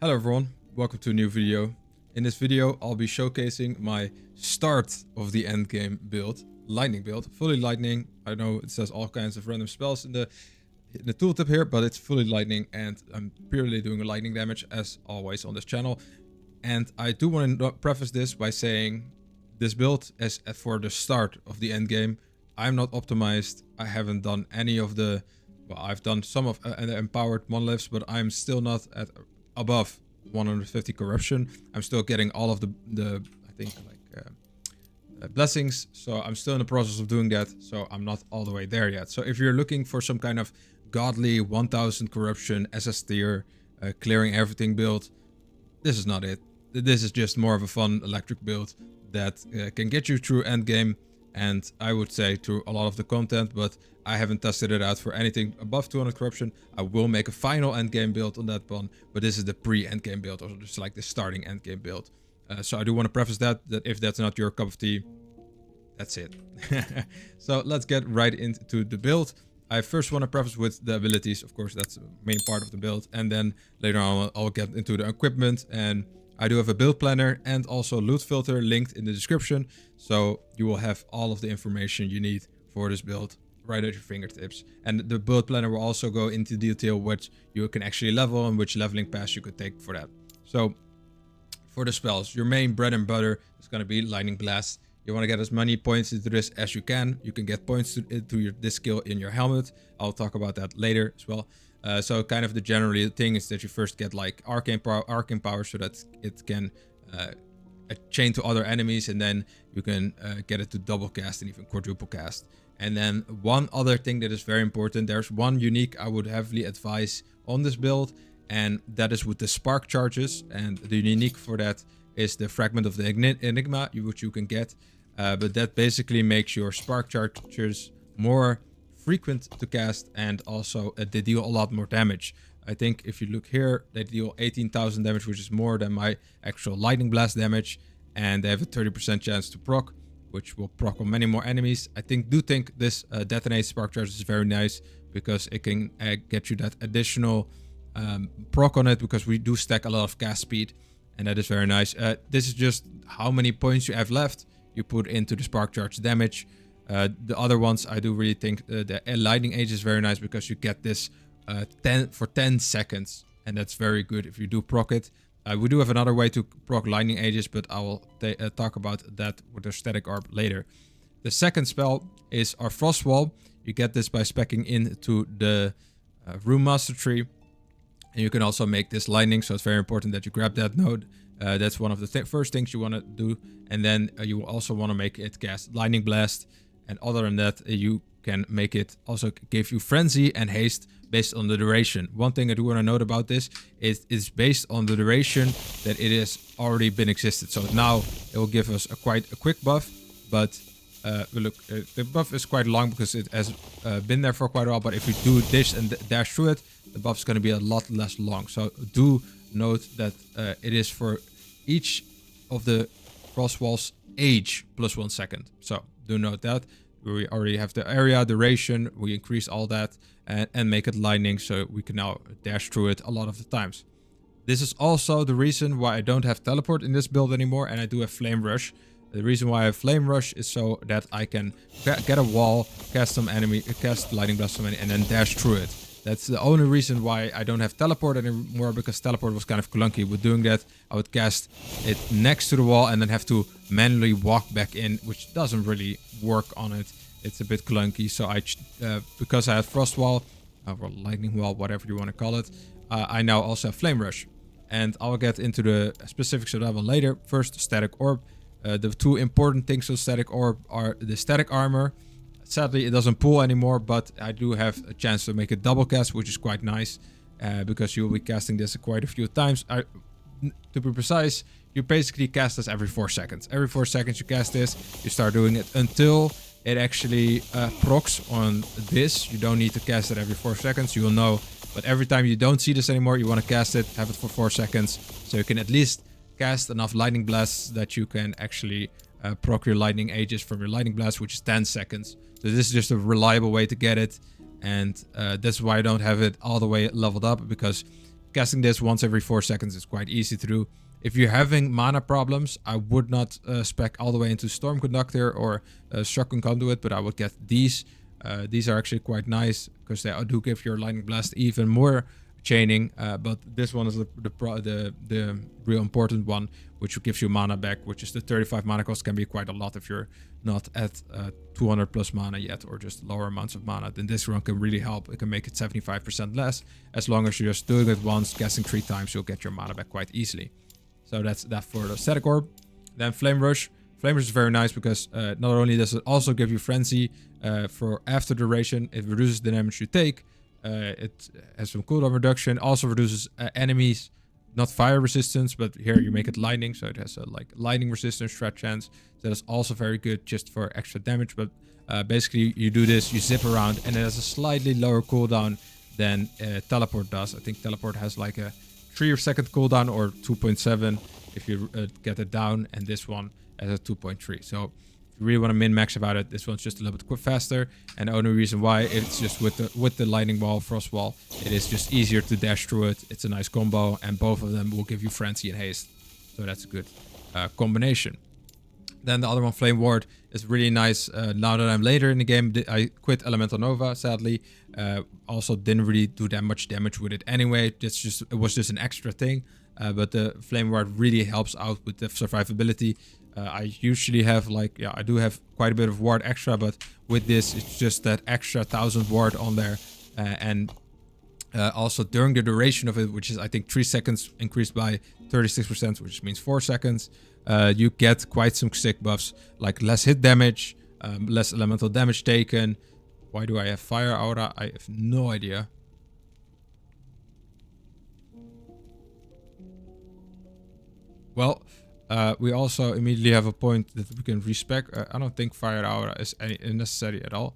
Hello everyone, welcome to a new video. In this video I'll be showcasing my start of the endgame build, lightning build, fully lightning. I know it says all kinds of random spells in the tooltip here, but it's fully lightning and I'm purely doing lightning damage as always on this channel. And I do want to preface this by saying this build is for the start of the endgame. I'm not optimized, I haven't done any of the, well, I've done some of the empowered monoliths, but I'm still not at above 150 corruption. I'm still getting all of the I think like blessings, so I'm still in the process of doing that, so I'm not all the way there yet. So if you're looking for some kind of godly 1000 corruption SS tier clearing everything build, this is not it. This is just more of a fun electric build that can get you through endgame, and I would say through a lot of the content, but I haven't tested it out for anything above 200 corruption. I will make a final endgame build on that one, but this is the pre-endgame build, or just like the starting endgame build. So I do want to preface that if that's not your cup of tea, that's it. So let's get right into the build. I first want to preface with the abilities, of course, that's the main part of the build, and then later on I'll get into the equipment. And I do have a build planner and also loot filter linked in the description, so you will have all of the information you need for this build right at your fingertips. And the build planner will also go into detail which you can actually level and which leveling pass you could take for that. So for the spells, your main bread and butter is going to be Lightning Blast. You want to get as many points into this as you can. You can get points to this skill in your helmet. I'll talk about that later as well. So kind of the general thing is that you first get like arcane power so that it can chain to other enemies, and then you can get it to double cast and even quadruple cast. And then one other thing that is very important, there's one unique I would heavily advise on this build, and that is with the spark charges. And the unique for that is the fragment of the enigma, which you can get, but that basically makes your spark charges more frequent to cast, and also they deal a lot more damage. I think if you look here, they deal 18,000 damage, which is more than my actual lightning blast damage, and they have a 30% chance to proc, which will proc on many more enemies. I do think this detonate spark charge is very nice because it can get you that additional proc on it, because we do stack a lot of cast speed, and that is very nice. This is just how many points you have left you put into the spark charge damage. The other ones, I do really think the lightning age is very nice because you get this 10 seconds, and that's very good if you do proc it. We do have another way to proc lightning ages, but I will talk about that with the static orb later. The second spell is our frost wall. You get this by speccing into the room master tree, and you can also make this lightning, so it's very important that you grab that node. That's one of the first things you want to do, and then you also want to make it cast lightning blast. And other than that, you can make it also give you frenzy and haste based on the duration. One thing I do want to note about this is it's based on the duration that it has already been existed. So now it will give us quite a quick buff, but look, the buff is quite long because it has been there for quite a while. But if you do this and dash through it, the buff is going to be a lot less long. So do note that it is for each of the frost walls age plus 1 second. So do note that. We already have the area, duration, we increase all that and make it lightning, so we can now dash through it a lot of the times. This is also the reason why I don't have teleport in this build anymore, and I do have flame rush. The reason why I have flame rush is so that I can get a wall, cast lightning blast somebody, and then dash through it. That's the only reason why I don't have teleport anymore, because teleport was kind of clunky. With doing that, I would cast it next to the wall and then have to manually walk back in, which doesn't really work on it. It's a bit clunky. So because I had frost wall, or lightning wall, whatever you want to call it, I now also have flame rush. And I'll get into the specifics of that one later. First, static orb. The two important things of static orb are the static armor. Sadly, it doesn't pull anymore, but I do have a chance to make a double cast, which is quite nice, because you'll be casting this quite a few times. To be precise, you basically cast this every 4 seconds. Every 4 seconds you cast this, you start doing it until it actually procs on this. You don't need to cast it every 4 seconds, you will know. But every time you don't see this anymore, you want to cast it, have it for 4 seconds, so you can at least cast enough lightning blasts that you can actually proc your lightning ages from your lightning blast, which is 10 seconds. So this is just a reliable way to get it, and that's why I don't have it all the way leveled up, because casting this once every 4 seconds is quite easy to do. If you're having mana problems, I would not spec all the way into Storm Conductor or Shotgun Conduit, but I would get these. These are actually quite nice because they do give your Lightning Blast even more chaining, but this one is the real important one, which gives you mana back, which is the 35 mana cost. Can be quite a lot if you're not at 200 plus mana yet, or just lower amounts of mana. Then this one can really help. It can make it 75% less. As long as you're just doing it once, casting 3 times, you'll get your mana back quite easily. So that's that for the Static Orb. Then Flame Rush. Flame Rush is very nice because not only does it also give you Frenzy for after duration, it reduces the damage you take. It has some cooldown reduction. Also reduces enemies, not fire resistance, but here you make it lightning, so it has a like lightning resistance strat chance. That is also very good just for extra damage. But basically you do this, you zip around, and it has a slightly lower cooldown than Teleport does. I think Teleport has like a 3-second cooldown or 2.7 if you get it down, and this one has a 2.3. So if you really want to min-max about it, this one's just a little bit faster. And the only reason why, it's just with the lightning wall, frost wall, it is just easier to dash through it. It's a nice combo, and both of them will give you frenzy and haste. So that's a good combination. Then the other one, Flame Ward, is really nice. Now that I'm later in the game, I quit Elemental Nova, sadly. Also didn't really do that much damage with it anyway. It was just an extra thing. But the Flame Ward really helps out with the survivability. I usually have I do have quite a bit of ward extra, but with this, it's just that extra 1000 ward on there. Also during the duration of it, which is I think 3 seconds increased by 36%, which means 4 seconds, you get quite some sick buffs, like less hit damage, less elemental damage taken. Why do I have Fire Aura? I have no idea. Well, we also immediately have a point that we can respec. I don't think Fire Aura is necessary at all.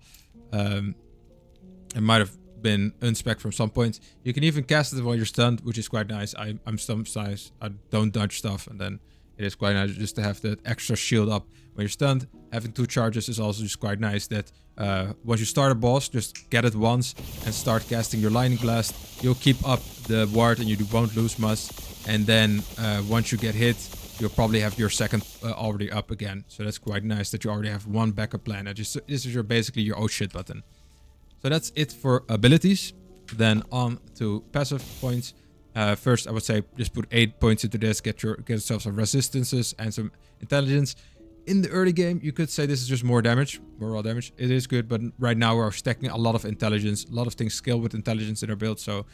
It might have been unspec from some point. You can even cast it while you're stunned, which is quite nice. I'm sometimes I don't dodge stuff, and then it is quite nice just to have that extra shield up when you're stunned. Having 2 charges is also just quite nice. That once you start a boss, just get it once and start casting your Lightning Blast. You'll keep up the ward and you won't lose much. And then once you get hit, you'll probably have your second already up again. So that's quite nice that you already have one backup plan. This is basically your oh shit button. So that's it for abilities. Then on to passive points. First, I would say just put 8 points into this. Get yourself some resistances and some intelligence. In the early game, you could say this is just more damage, more raw damage. It is good, but right now we're stacking a lot of intelligence. A lot of things scale with intelligence in our build, so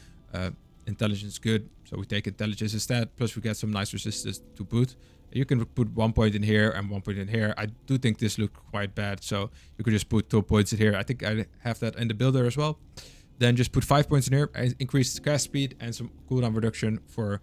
intelligence is good. So we take intelligence instead. Plus we get some nice resistance to boot. You can put 1 point in here and 1 point in here. I do think this looked quite bad, so you could just put 2 points in here. I think I have that in the builder as well. Then just put 5 points in here, increase cast speed and some cooldown reduction for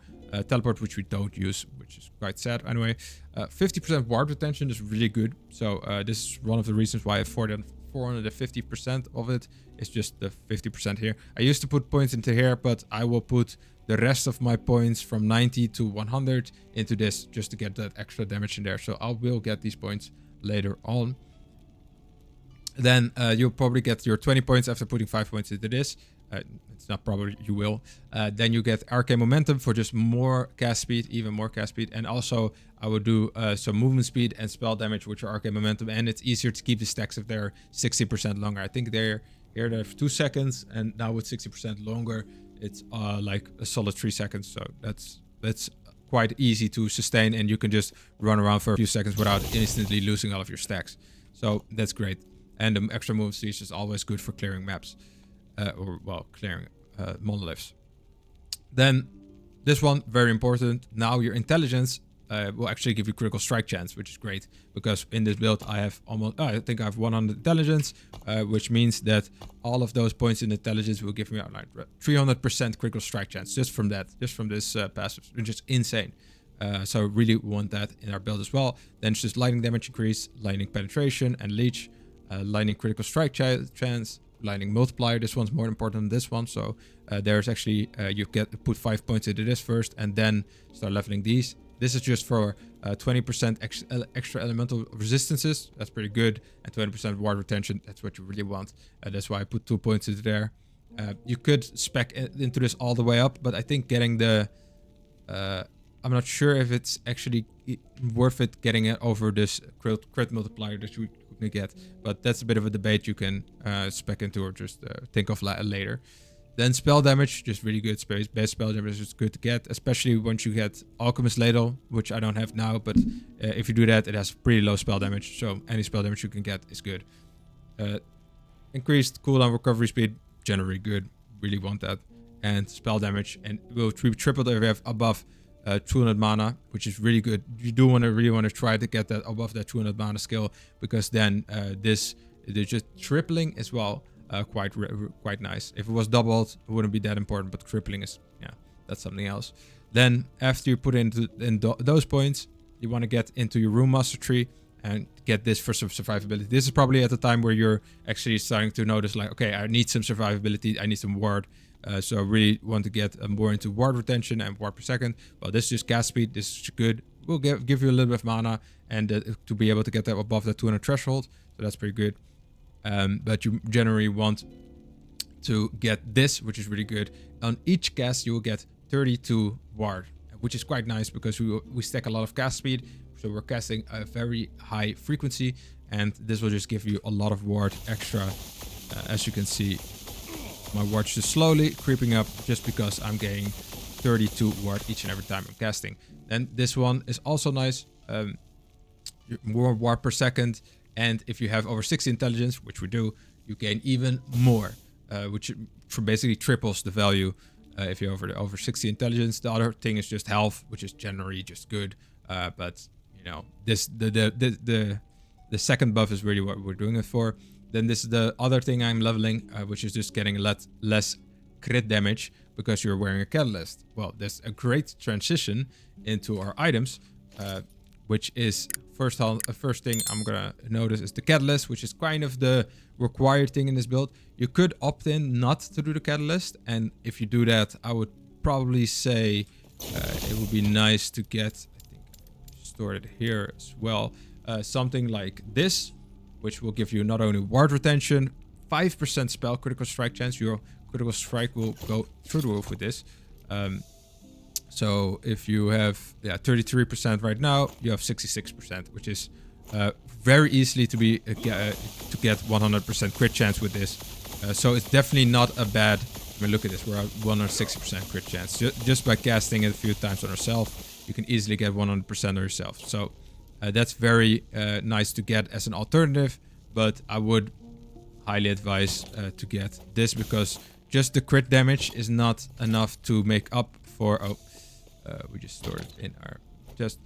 teleport, which we don't use, which is quite sad. Anyway, 50% ward retention is really good. So this is one of the reasons why I have 450% of it. It's just the 50% here. I used to put points into here, but I will put the rest of my points from 90 to 100 into this just to get that extra damage in there. So I will get these points later on. Then you'll probably get your 20 points after putting 5 points into this. It's not probably, you will. Then you get Arcane Momentum for just more cast speed, even more cast speed. And also I will do some movement speed and spell damage with your Arcane Momentum. And it's easier to keep the stacks if they're 60% longer. I think they're here they have 2 seconds, and now with 60% longer, it's like a solid 3 seconds. So that's quite easy to sustain, and you can just run around for a few seconds without instantly losing all of your stacks. So that's great. And the extra move speed is always good for clearing maps. Clearing monoliths. Then this one, very important. Now your intelligence will actually give you critical strike chance, which is great, because in this build I have I think I have 100 intelligence, which means that all of those points in intelligence will give me like 300% critical strike chance just from this passive, which is insane. So I really want that in our build as well. Then it's just lightning damage increase, lightning penetration and leech, lightning critical strike chance, lightning multiplier. This one's more important than this one. So there's actually you put 5 points into this first and then start leveling these. This is just for 20% extra elemental resistances. That's pretty good. And 20% ward retention. That's what you really want. That's why I put 2 points into there. You could spec into this all the way up, but I think getting the... I'm not sure if it's actually worth it getting it over this crit multiplier that you can get. But that's a bit of a debate you can spec into or just think of later. Then spell damage, just really good. Base spell damage is good to get, especially once you get Alchemist Ladle, which I don't have now. But if you do that, it has pretty low spell damage. So any spell damage you can get is good. Increased cooldown recovery speed, generally good. Really want that. And spell damage. And it will be tripled if you have above 200 mana, which is really good. You do really want to try to get that above that 200 mana skill, because then they're just tripling as well. Quite nice. If it was doubled, it wouldn't be that important, but tripling is, yeah, that's something else. Then after you put in those points, you want to get into your Rune Master tree and get this for some survivability. This is probably at the time where you're actually starting to notice, like, okay, I need some survivability, I need some ward. So I really want to get more into ward retention and ward per second. Well, this is just cast speed. This is good. We'll give you a little bit of mana and to be able to get that above the 200 threshold. So that's pretty good. But you generally want to get this, which is really good. On each cast, you will get 32 ward, which is quite nice because we stack a lot of cast speed. So we're casting a very high frequency, and this will just give you a lot of ward extra. As you can see, my ward's just slowly creeping up just because I'm getting 32 ward each and every time I'm casting. Then this one is also nice. More ward per second. And if you have over 60 intelligence, which we do, you gain even more, which basically triples the value if you have over 60 intelligence. The other thing is just health, which is generally just good. But you know, the second buff is really what we're doing it for. Then this is the other thing I'm leveling, which is just getting a lot less crit damage because you're wearing a catalyst. Well, there's a great transition into our items, which is first thing I'm gonna notice is the catalyst, which is kind of the required thing in this build. You could opt in not to do the catalyst, and if you do that, I would probably say it would be nice to get, I think I stored it here as well, something like this, which will give you not only ward retention, 5% spell critical strike chance. Your critical strike will go through the roof with this. So if you have 33% right now, you have 66%, which is very easily to get 100% crit chance with this. So it's definitely not a bad. I mean, look at this, we're at 160% crit chance. Just by casting it a few times on yourself, you can easily get 100% on yourself. So that's very nice to get as an alternative, but I would highly advise to get this because just the crit damage is not enough to make up for. We just stored it in our just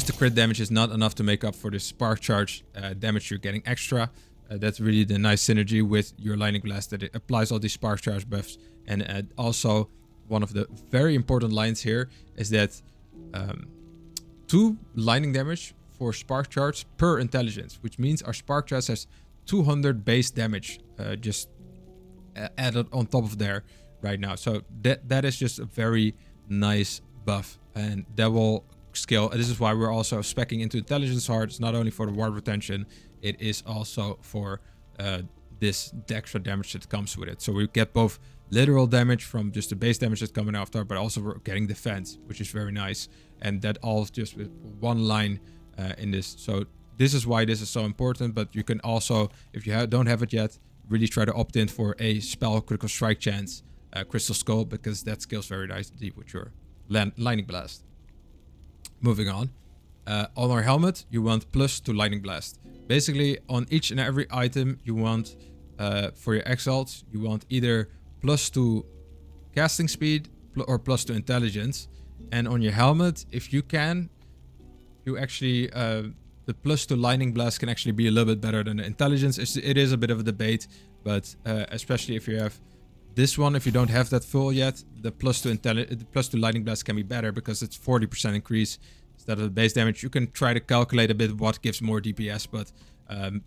the crit damage is not enough to make up for the spark charge damage you're getting extra. That's really the nice synergy with your Lightning Blast, that it applies all these spark charge buffs. And also one of the very important lines here is that 2 lightning damage for spark charge per intelligence, which means our spark charge has 200 base damage just added on top of there right now. So that is just a very nice buff, and that will scale. This is why we're also speccing into intelligence hard. It's not only for the ward retention, it is also for the extra damage that comes with it. So we get both literal damage from just the base damage that's coming after, but also we're getting defense, which is very nice. And that all just with one line in this. So this is why this is so important. But you can also, if you don't have it yet, really try to opt in for a spell critical strike chance Crystal Skull, because that scales very nicely with your Lightning Blast. Moving on. On our helmet, you want plus to Lightning Blast. Basically, on each and every item, you want, for your exalts, you want either plus to casting speed or plus to intelligence. And on your helmet, if you can, you actually, the plus to Lightning Blast can actually be a little bit better than the intelligence. It is a bit of a debate, but especially if you have this one, if you don't have that full yet, the plus to Lightning Blast can be better because it's 40% increase instead of the base damage. You can try to calculate a bit what gives more DPS, but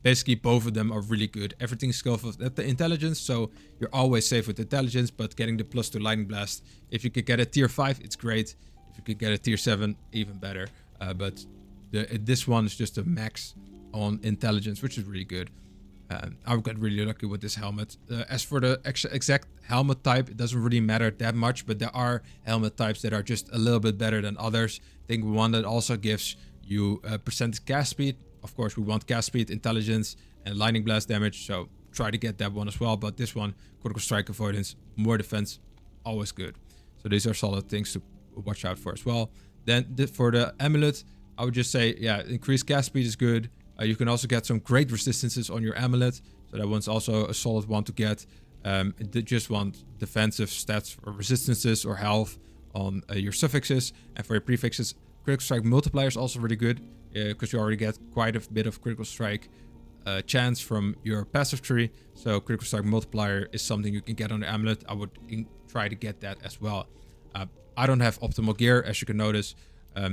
basically both of them are really good. Everything's skilled at the intelligence, so you're always safe with intelligence, but getting the plus to Lightning Blast, if you could get a tier 5, it's great. If you could get a tier 7, even better. But this one is just a max on intelligence, which is really good. I got really lucky with this helmet. As for the exact helmet type, it doesn't really matter that much, but there are helmet types that are just a little bit better than others. I think one that also gives you percentage cast speed. Of course, we want cast speed, intelligence, and lightning blast damage, so try to get that one as well. But this one, critical strike avoidance, more defense, always good. So these are solid things to watch out for as well. Then for the amulet, I would just say, yeah, increased cast speed is good. You can also get some great resistances on your amulet, so that one's also a solid one to get. Just want defensive stats or resistances or health on your suffixes, and for your prefixes, critical strike multiplier is also really good because you already get quite a bit of critical strike chance from your passive tree. So critical strike multiplier is something you can get on the amulet. I would try to get that as well. I don't have optimal gear, as you can notice.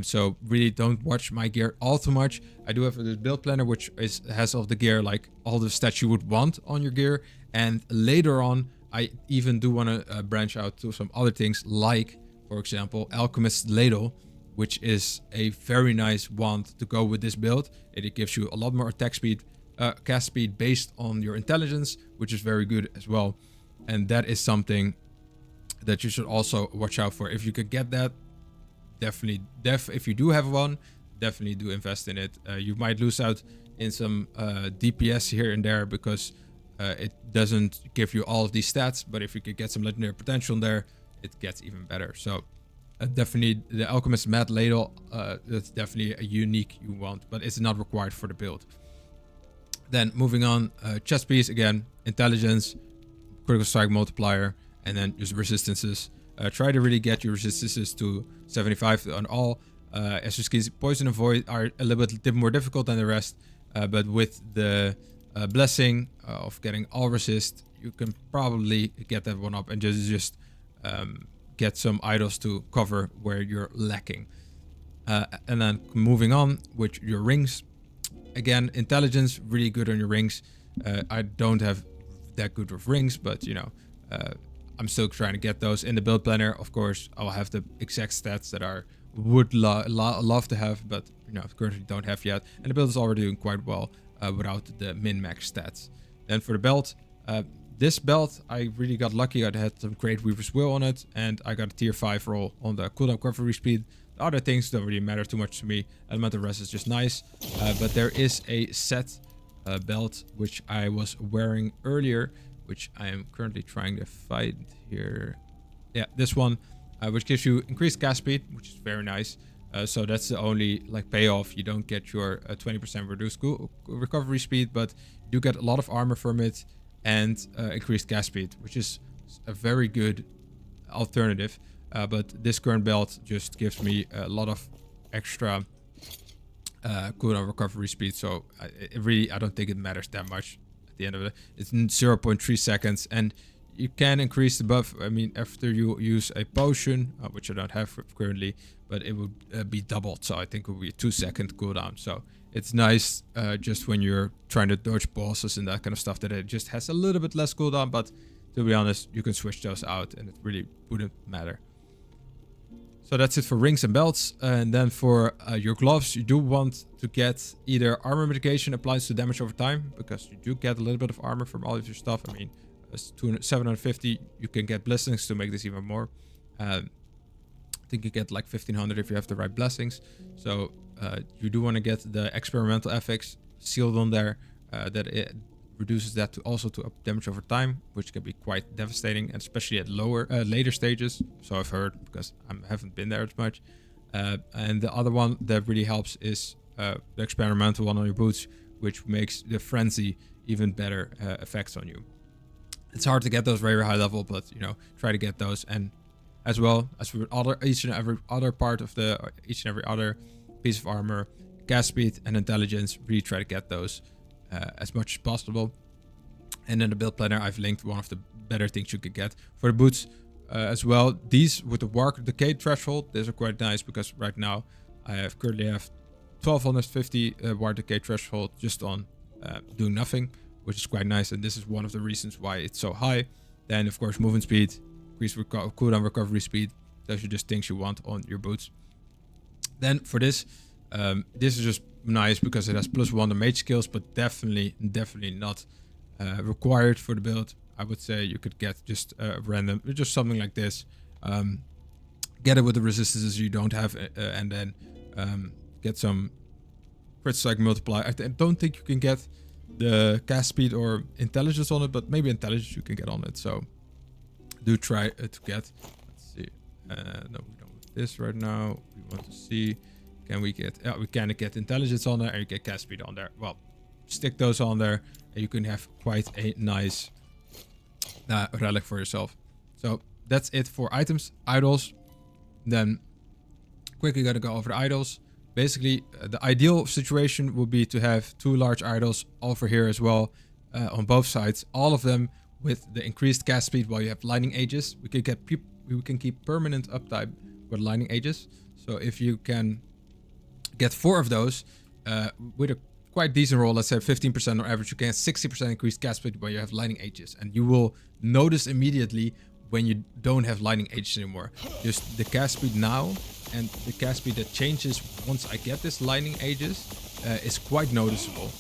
So really don't watch my gear all too much. I do have this build planner which has all the gear, like all the stats you would want on your gear. And later on, I even do want to branch out to some other things, like, for example, Alchemist's Ladle, which is a very nice wand to go with this build. It gives you a lot more attack speed, cast speed based on your intelligence, which is very good as well. And that is something that you should also watch out for. If you could get that, definitely, if you do have one, definitely do invest in it. You might lose out in some DPS here and there because it doesn't give you all of these stats, but if you could get some legendary potential in there, it gets even better. So definitely the Alchemist Mad Ladle, that's definitely a unique you want, but it's not required for the build. Then moving on, chest piece again, intelligence, critical strike multiplier, and then just resistances. Try to really get your resistances to 75 on all. As you can see, poison and void are a little bit more difficult than the rest, but with the blessing of getting all resist, you can probably get that one up and just get some idols to cover where you're lacking. And then moving on with your rings. Again, intelligence, really good on your rings. I don't have that good with rings, but you know, I'm still trying to get those in the build planner. Of course, I'll have the exact stats that I would love to have, but you know, currently don't have yet. And the build is already doing quite well without the min-max stats. Then for the belt, this belt, I really got lucky. I had some great Weaver's Will on it, and I got a tier 5 roll on the cooldown recovery speed. The other things don't really matter too much to me. Elemental Rest is just nice. But there is a set belt which I was wearing earlier, which I am currently trying to find here. Yeah, this one, which gives you increased cast speed, which is very nice. So that's the only like payoff. You don't get your 20% reduced recovery speed, but you do get a lot of armor from it and increased cast speed, which is a very good alternative. But this current belt just gives me a lot of extra cooldown recovery speed. So I don't think it matters that much at the end of it. It's 0.3 seconds, and you can increase the buff. I mean, after you use a potion, which I don't have currently, but it would be doubled. So I think it will be a 2-second cooldown. So it's nice just when you're trying to dodge bosses and that kind of stuff, that it just has a little bit less cooldown. But to be honest, you can switch those out and it really wouldn't matter. So that's it for rings and belts. And then for your gloves, you do want to get either armor mitigation applies to damage over time, because you do get a little bit of armor from all of your stuff. I mean, 750, you can get blessings to make this even more. I think you get like 1500 if you have the right blessings. So you do want to get the experimental FX sealed on there, that it reduces that to also to up damage over time, which can be quite devastating, and especially at later stages. So I've heard, because I haven't been there as much. And the other one that really helps is the experimental one on your boots, which makes the frenzy even better effects on you. It's hard to get those very high level, but you know, try to get those. And as well as for each and every other part of each and every other piece of armor, cast speed and intelligence, really try to get those as much as possible. And then the build planner, I've linked one of the better things you could get for the boots as well. These with the Wark Decay threshold, these are quite nice, because right now I currently have 1250 Wark Decay threshold just on doing nothing, which is quite nice, and this is one of the reasons why it's so high. Then of course movement speed, increased cooldown recovery speed, those are just things you want on your boots. Then for this, this is just nice because it has +1 to mage skills, but definitely not required for the build. I would say you could get just random, just something like this. Get it with the resistances you don't have, and then get some crit strike multiply. I don't think you can get the cast speed or intelligence on it, but maybe intelligence you can get on it. So do try to get. Let's see. No, we don't want this right now. We want to see, can we get? We can get intelligence on there, and you get cast speed on there. Well, stick those on there, and you can have quite a nice relic for yourself. So that's it for items, idols. Then quickly gonna go over the idols. Basically, the ideal situation would be to have 2 large idols over here as well, on both sides. All of them with the increased cast speed while you have lightning ages. We can keep permanent uptime with lightning ages. So if you can get 4 of those with a quite decent roll, let's say 15% on average, you can get 60% increased cast speed while you have lightning ages, and you will notice immediately when you don't have lightning ages anymore. Just the cast speed now and the cast speed that changes once I get this lightning ages is quite noticeable.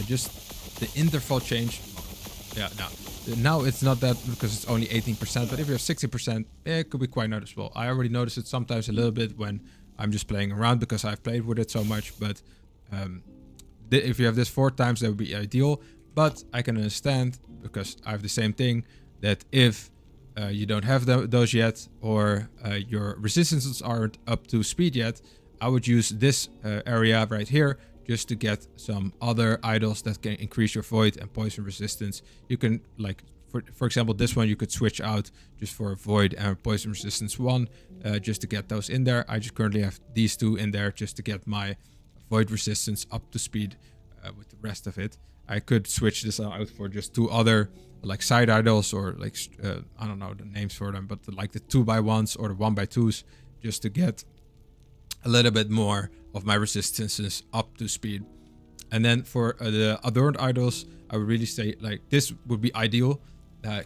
Just the interval change. Yeah, now it's not that because it's only 18%, but if you're 60%, it could be quite noticeable. I already notice it sometimes a little bit when I'm just playing around because I've played with it so much, but if you have this 4 times, that would be ideal. But I can understand, because I have the same thing, that if you don't have those yet, or your resistances aren't up to speed yet, I would use this area right here just to get some other idols that can increase your void and poison resistance. You can, like, for example, this one you could switch out just for void and poison resistance 1, just to get those in there. I just currently have these 2 in there just to get my void resistance up to speed with the rest of it. I could switch this out for just 2 other like side idols, or like I don't know the names for them, but like the 2x1s or the 1x2s, just to get a little bit more of my resistances up to speed. And then for the adorned idols, I would really say like this would be ideal.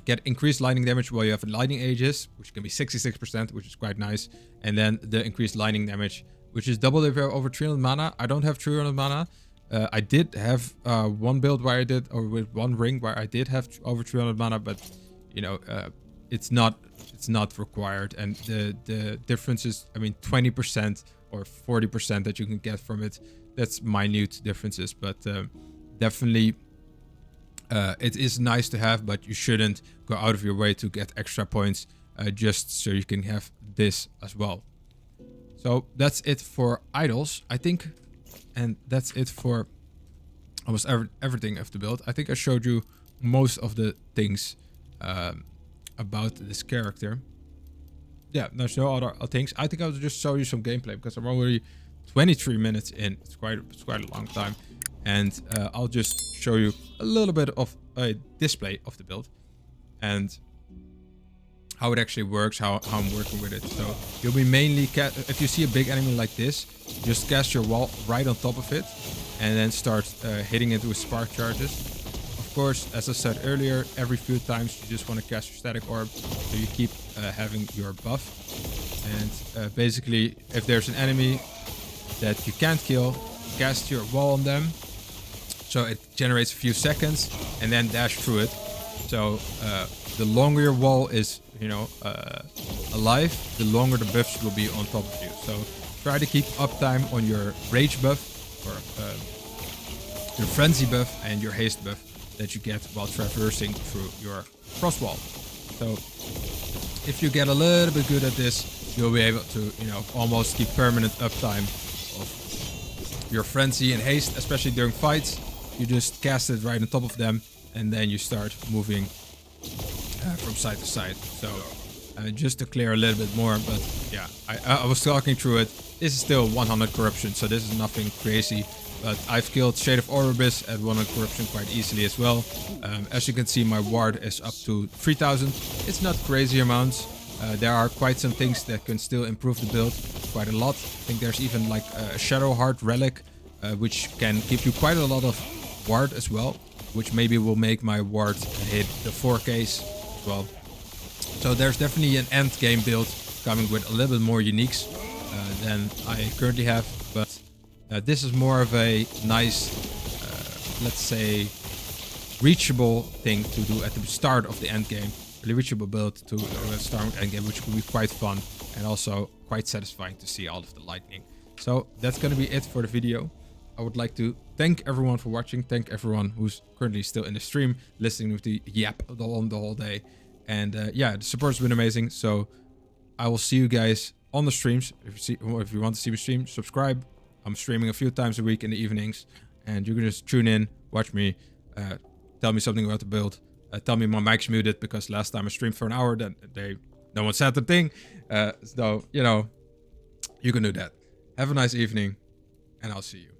Get increased lightning damage while you have lightning ages, which can be 66%, which is quite nice. And then the increased lightning damage, which is double if you're over 300 mana. I don't have 300 mana. I did have one build where I did, or with one ring where I did have over 300 mana, but you know, it's not required. And the difference is, I mean, 20% or 40% that you can get from it. That's minute differences, but definitely it is nice to have, but you shouldn't go out of your way to get extra points just so you can have this as well. So that's it for idols, I think. And that's it for almost everything of the build. I think I showed you most of the things about this character. Yeah, there's no other things. I think I'll just show you some gameplay because I'm already 23 minutes in. It's quite a long time. And I'll just show you a little bit of a display of the build and how it actually works, how I'm working with it. So you'll be mainly, if you see a big enemy like this, just cast your wall right on top of it and then start hitting it with spark charges. Of course, as I said earlier, every few times you just want to cast your static orb so you keep having your buff. And basically, if there's an enemy that you can't kill, cast your wall on them so it generates a few seconds and then dash through it. So the longer your wall is, you know, alive, the longer the buffs will be on top of you. So try to keep uptime on your rage buff, or your frenzy buff, and your haste buff that you get while traversing through your frost wall. So if you get a little bit good at this, you'll be able to, you know, almost keep permanent uptime of your frenzy and haste, especially during fights. You just cast it right on top of them, and then you start moving from side to side. So just to clear a little bit more, but yeah, I was talking through it. This is still 100 corruption, so this is nothing crazy. But I've killed Shade of Oribus at 100 corruption quite easily as well. As you can see, my ward is up to 3000. It's not crazy amounts. There are quite some things that can still improve the build quite a lot. I think there's even like a Shadow Heart relic, which can give you quite a lot of ward as well, which maybe will make my ward hit the 4Ks as well. So there's definitely an end game build coming with a little bit more uniques than I currently have, but this is more of a nice, let's say, reachable thing to do at the start of the end game. Really reachable build to start with end game, which could be quite fun and also quite satisfying to see all of the lightning. So that's gonna be it for the video. I would like to thank everyone for watching. Thank everyone who's currently still in the stream, listening with the yap the whole day. And yeah, the support's been amazing. So I will see you guys on the streams. If you want to see me stream, subscribe. I'm streaming a few times a week in the evenings, and you can just tune in, watch me, tell me something about the build. Tell me my mic's muted because last time I streamed for an hour, then no one said the thing. So you know, you can do that. Have a nice evening, and I'll see you.